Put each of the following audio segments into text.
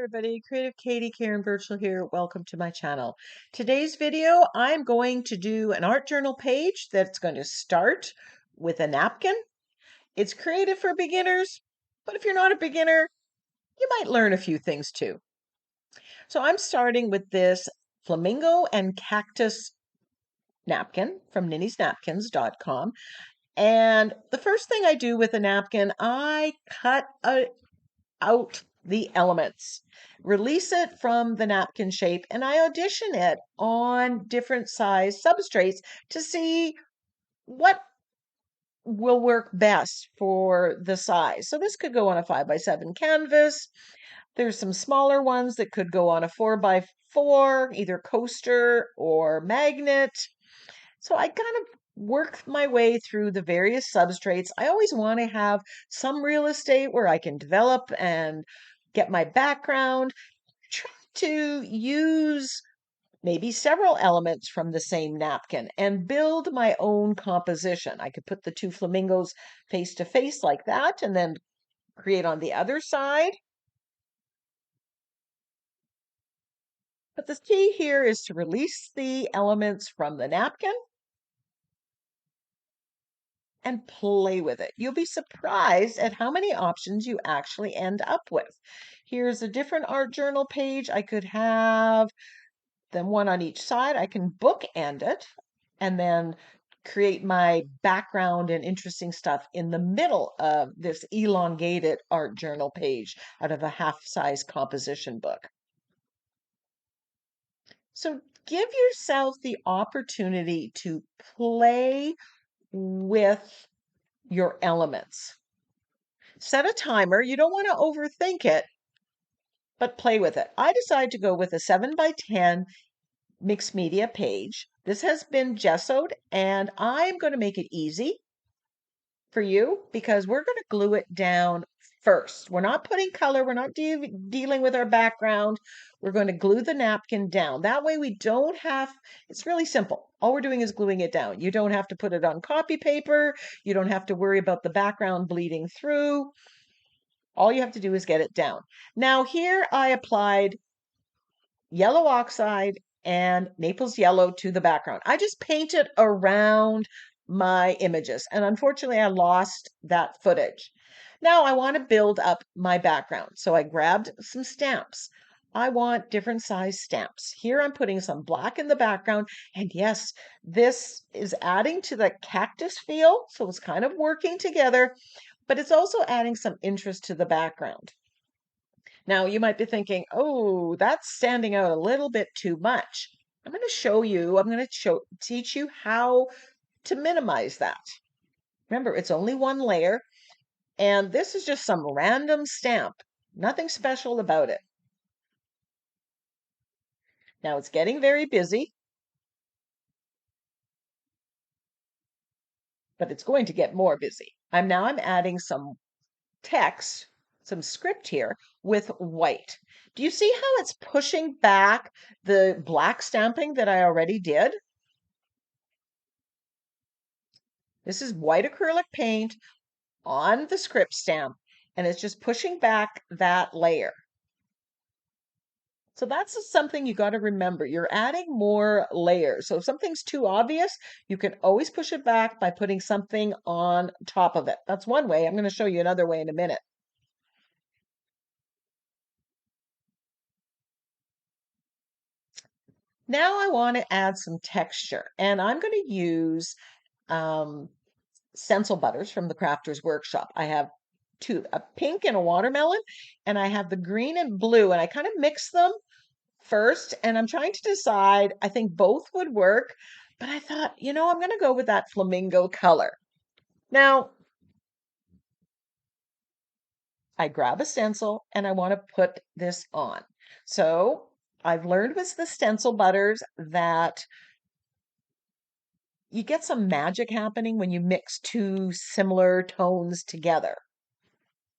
everybody, Creative Katie, Karen Burchill here. Welcome to my channel. Today's video, I'm going to do an art journal page that's going to start with a napkin. It's creative for beginners, but if you're not a beginner, you might learn a few things too. So I'm starting with this flamingo and cactus napkin from NINNYSNAPKINS.com. And the first thing I do with a napkin, I cut out the elements, release it from the napkin shape, and I audition it on different size substrates to see what will work best for the size. So this could go on a 5x7 canvas. There's some smaller ones that could go on a 4x4, either coaster or magnet. So I kind of work my way through the various substrates. I always want to have some real estate where I can develop and get my background. Try to use maybe several elements from the same napkin and build my own composition. I could put the two flamingos face to face like that and then create on the other side. But the key here is to release the elements from the napkin and play with it. You'll be surprised at how many options you actually end up with. Here's a different art journal page. I could have them one on each side. I can bookend it and then create my background and interesting stuff in the middle of this elongated art journal page out of a half-size composition book. So give yourself the opportunity to play with your elements. Set a timer. You don't want to overthink it, but play with it. I decided to go with a 7x10 mixed media page. This has been gessoed, and I'm going to make it easy for you because we're going to glue it down first. We're not putting color. We're not dealing with our background. We're going to glue the napkin down. That way we don't have, it's really simple. All we're doing is gluing it down. You don't have to put it on copy paper. You don't have to worry about the background bleeding through. All you have to do is get it down. Now here I applied yellow oxide and Naples yellow to the background. I just painted around my images, and unfortunately I lost that footage. Now I want to build up my background. So I grabbed some stamps. I want different size stamps. Here I'm putting some black in the background. And yes, this is adding to the cactus feel. So it's kind of working together, but it's also adding some interest to the background. Now you might be thinking, oh, that's standing out a little bit too much. I'm going to teach you how to minimize that. Remember, it's only one layer. And this is just some random stamp, nothing special about it. Now it's getting very busy, but it's going to get more busy. I'm adding some text, some script here with white. Do you see how it's pushing back the black stamping that I already did? This is white acrylic paint on the script stamp, and it's just pushing back that layer. So that's something you got to remember. You're adding more layers. So if something's too obvious, you can always push it back by putting something on top of it. That's one way. I'm going to show you another way in a minute. Now I want to add some texture, and I'm going to use stencil butters from the Crafter's Workshop. I have two, a pink and a watermelon, and I have the green and blue, and I kind of mix them first, and I'm trying to decide. I think both would work, but I thought, I'm going to go with that flamingo color. Now, I grab a stencil and I want to put this on. So I've learned with the stencil butters that you get some magic happening when you mix two similar tones together.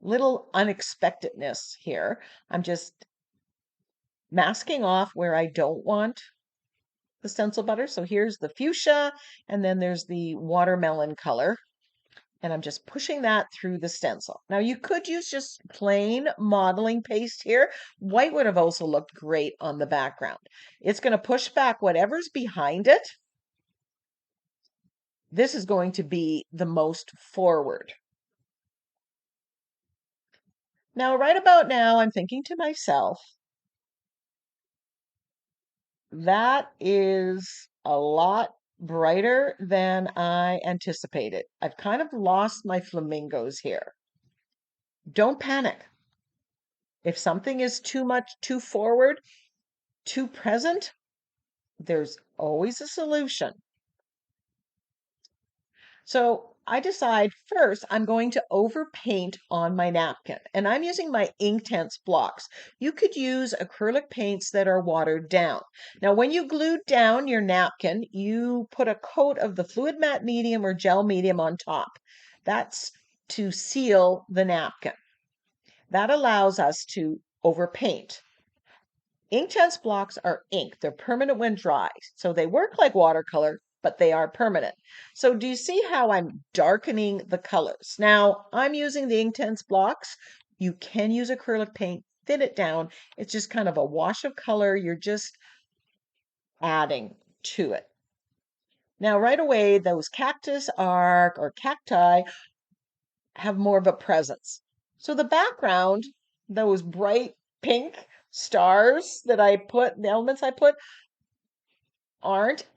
Little unexpectedness here. I'm just masking off where I don't want the stencil butter. So here's the fuchsia, and then there's the watermelon color. And I'm just pushing that through the stencil. Now you could use just plain modeling paste here. White would have also looked great on the background. It's going to push back whatever's behind it. This is going to be the most forward. Now, right about now, I'm thinking to myself, that is a lot brighter than I anticipated. I've kind of lost my flamingos here. Don't panic. If something is too much, too forward, too present, there's always a solution. So I decide first I'm going to overpaint on my napkin, and I'm using my Inktense blocks. You could use acrylic paints that are watered down. Now, when you glued down your napkin, you put a coat of the fluid matte medium or gel medium on top. That's to seal the napkin. That allows us to overpaint. Inktense blocks are ink. They're permanent when dry. So they work like watercolor, but they are permanent. So do you see how I'm darkening the colors? Now, I'm using the Inktense blocks. You can use acrylic paint, thin it down. It's just kind of a wash of color. You're just adding to it. Now, right away, those cactus are, or cacti, have more of a presence. So the background, those bright pink stars that I put, the elements I put, aren't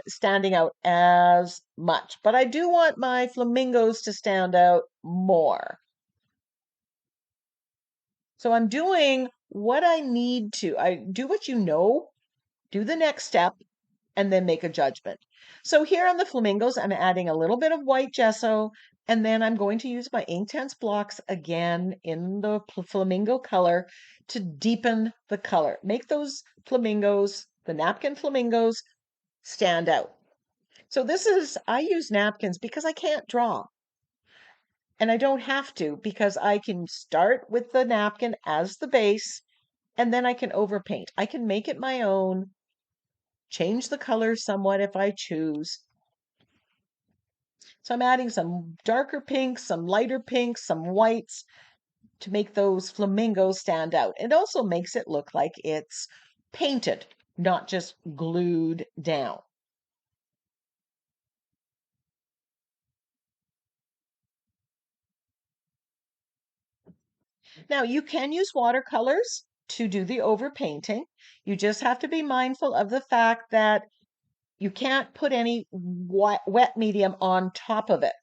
standing out as much. But I do want my flamingos to stand out more. So I'm doing what I need to. I do what you know, do the next step, and then make a judgment. So here on the flamingos, I'm adding a little bit of white gesso, and then I'm going to use my Inktense blocks again in the flamingo color to deepen the color. Make those flamingos, the napkin flamingos, stand out. So this is, I use napkins because I can't draw. And I don't have to because I can start with the napkin as the base and then I can overpaint. I can make it my own, change the colors somewhat if I choose. So I'm adding some darker pinks, some lighter pinks, some whites to make those flamingos stand out. It also makes it look like it's painted, not just glued down. Now, you can use watercolors to do the overpainting. You just have to be mindful of the fact that you can't put any wet medium on top of it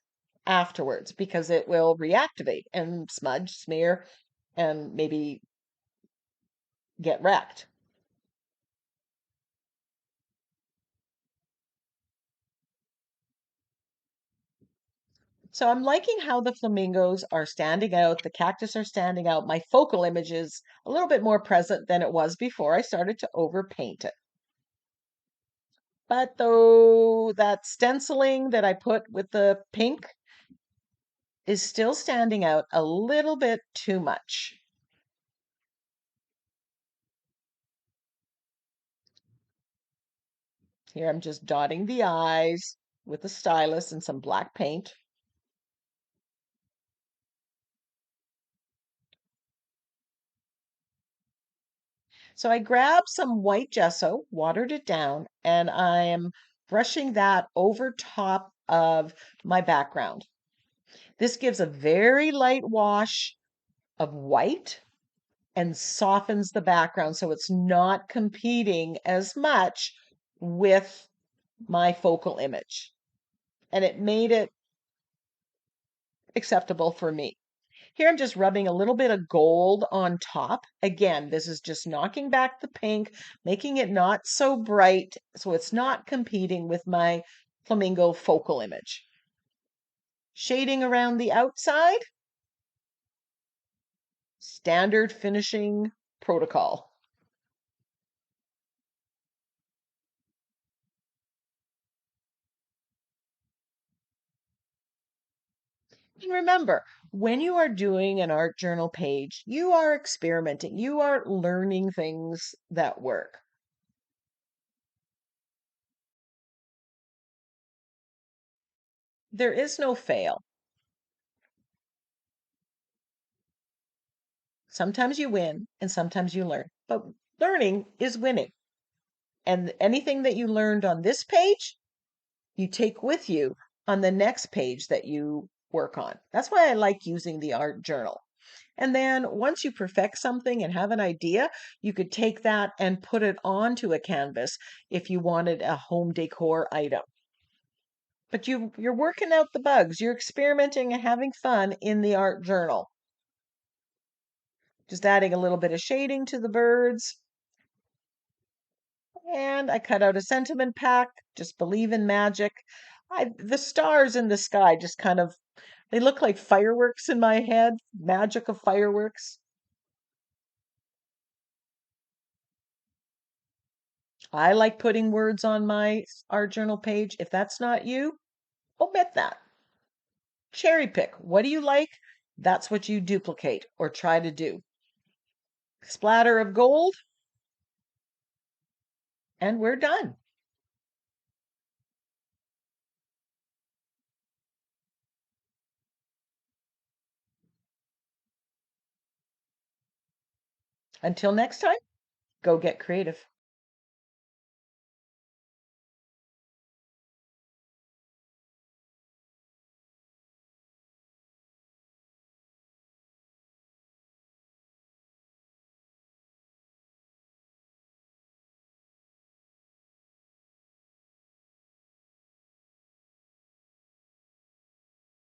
afterwards because it will reactivate and smudge, smear, and maybe get wrecked. So I'm liking how the flamingos are standing out, the cactus are standing out. My focal image is a little bit more present than it was before I started to overpaint it. But though that stenciling that I put with the pink is still standing out a little bit too much. Here I'm just dotting the eyes with a stylus and some black paint. So I grabbed some white gesso, watered it down, and I am brushing that over top of my background. This gives a very light wash of white and softens the background so it's not competing as much with my focal image. And it made it acceptable for me. Here I'm just rubbing a little bit of gold on top. Again, this is just knocking back the pink, making it not so bright so it's not competing with my flamingo focal image. Shading around the outside, standard finishing protocol. And remember, when you are doing an art journal page, you are experimenting, you are learning things that work. There is no fail. Sometimes you win and sometimes you learn, but learning is winning. And anything that you learned on this page, you take with you on the next page that you work on. That's why I like using the art journal. And then once you perfect something and have an idea, you could take that and put it onto a canvas if you wanted a home decor item. But you're working out the bugs, you're experimenting and having fun in the art journal. Just adding a little bit of shading to the birds. And I cut out a sentiment pack, just believe in magic. The stars in the sky just kind of, they look like fireworks in my head, magic of fireworks. I like putting words on my art journal page. If that's not you, omit that. Cherry pick. What do you like? That's what you duplicate or try to do. Splatter of gold, and we're done. Until next time, go get creative.